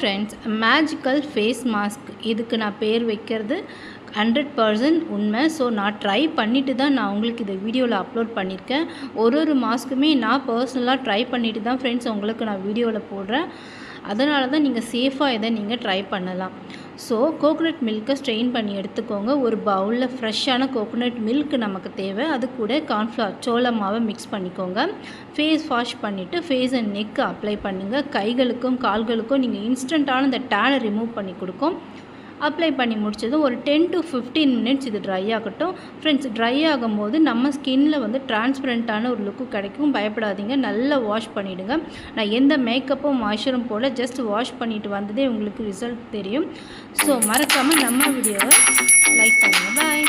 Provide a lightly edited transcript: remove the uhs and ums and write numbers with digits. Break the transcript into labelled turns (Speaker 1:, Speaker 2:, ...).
Speaker 1: Friends, magical face mask இதுக்கு நான் பேர் வைக்கிறது 100% உண்மை. ஸோ நான் ட்ரை பண்ணிவிட்டு தான் நான் உங்களுக்கு இந்த வீடியோவில் அப்லோட் பண்ணியிருக்கேன். ஒரு மாஸ்க்குமே நான் பர்சனலாக ட்ரை பண்ணிவிட்டு தான் ஃப்ரெண்ட்ஸ் உங்களுக்கு நான் வீடியோவில் போடுறேன். அதனால தான் நீங்கள் சேஃபாக இதை நீங்கள் ட்ரை பண்ணலாம். ஸோ கோகோனட் மில்க்கை ஸ்ட்ரெயின் பண்ணி எடுத்துக்கோங்க. ஒரு பவுலில் ஃப்ரெஷ்ஷான கோகோனட் மில்க் நமக்கு தேவை. அது கூட கார்ன்ஃப்ளவர் சோள மாவை மிக்ஸ் பண்ணிக்கோங்க. ஃபேஸ் வாஷ் பண்ணிவிட்டு ஃபேஸ் அண்ட் நெக்கு அப்ளை பண்ணுங்கள். கைகளுக்கும் கால்களுக்கும் நீங்கள் இன்ஸ்டண்ட்டான இந்த டேனை ரிமூவ் பண்ணி கொடுக்கும். அப்ளை பண்ணி முடிச்சதும் ஒரு 10 to 15 மினிட்ஸ் இது ட்ரை ஆகட்டும். ஃப்ரெண்ட்ஸ், ட்ரை ஆகும்போது நம்ம ஸ்கின்னில் வந்து டிரான்ஸ்பரண்ட்டான ஒரு லுக்கு கிடைக்கும். பயப்படாதீங்க, நல்லா வாஷ் பண்ணிவிடுங்க. நான் எந்த மேக்கப்பும் மாய்ஸ்சரும் போல ஜஸ்ட் வாஷ் பண்ணிவிட்டு வந்ததே உங்களுக்கு ரிசல்ட் தெரியும். ஸோ மறக்காமல் நம்ம வீடியோவை லைக் பண்ணுங்கள். பாய்.